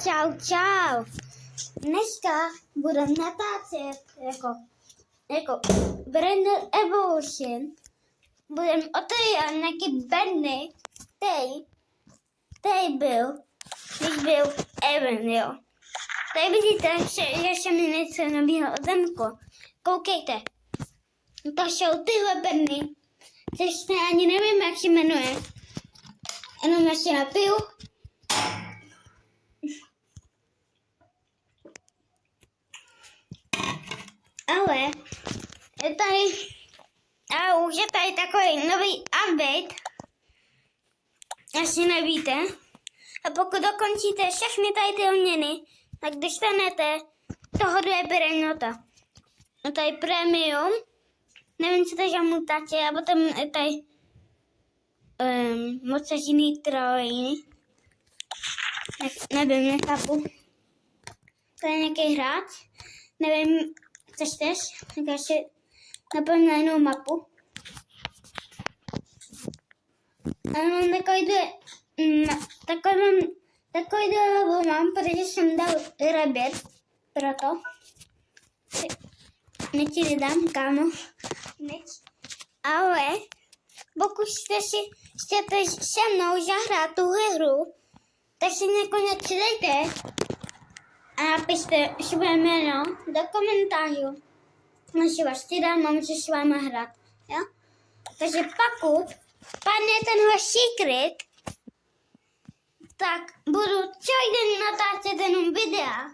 Čau. Dneska budem natáčet jako Brander Evolution. Budem otevírat nějaký bedny, který byl, když byl Even, jo. Tady vidíte, že se mi něco nového odemko. Koukejte. To jsou tyhle bedny, což ani nevím, jak se jmenuje. Jenom já si napiju. Ale je tady, už je tady takový nový update, asi nevíte. A pokud dokončíte všechny tady ty odměny, tak dostanete toho 2 Brainota. A tady premium, nevím, co to je za mutace, a potom je tady mocažný trojiny. Nevím, nechápu. To je nějaký hráč, nevím, co chceš, tak já si naplň na jinou mapu. A mám takový level mám, protože jsem dal rebět, proto. Nechci nedám, kámo. Ale pokud chcete se mnou zahrát tuhle hru, tak si nakonec přidejte a napište své jméno do komentářů. Můžu vás přidám a můžu s váma hrát. Jo? Takže pokud padne tenhle secret, tak budu celý den natáčet jenom videa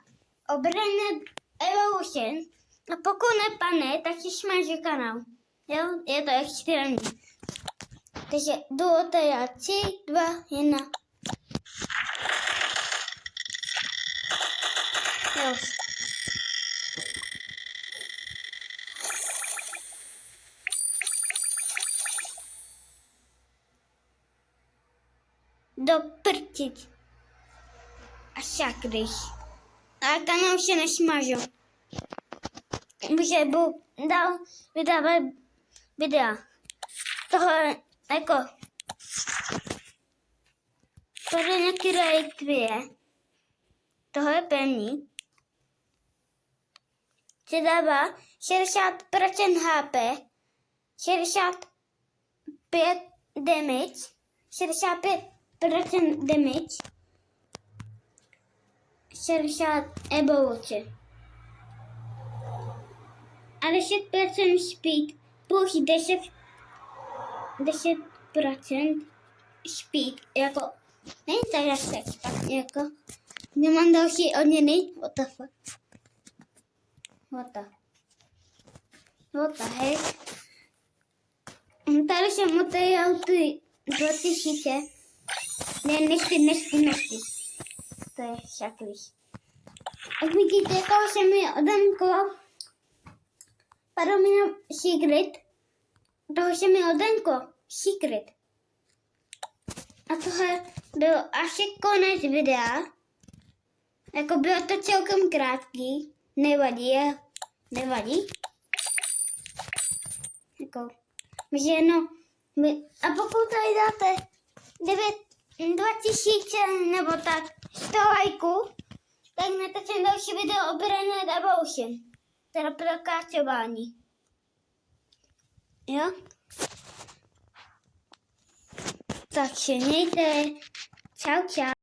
o Brander Evolution. A pokud nepadne, tak si smažu kanál. Jo? Je to extrémní. Takže jdu teda 3, 2, 1. Jo. Do prčic. A sakryš. Ale kanál se nesmažu. Protože budu dál vydávat videa. Tohle jako tohle je nějaký relikvie. Tohle je pevný. Se dává 60% HP, 65 damage, 65% damage, 60 evoluce. A 10% speed plus 10% speed, jako není to zase jako nemám další odměny, what the fuck. What the heck? Tady jsem otevřel ty 2000. Ne, nechci. To je šaklíš. Jak vidíte, toho jsem mi odemko. Padlo mi na secret. Toho jsem mi odemko. Secret. A tohle byl až konec videa. Jako bylo to celkem krátký. Nevadí. Jako, že no, a pokud tady dáte 2000 nebo tak 100 lajků, tak natočím další video o Brander Evolution. Teda prokáčování. Jo? Takže mějte. Čau.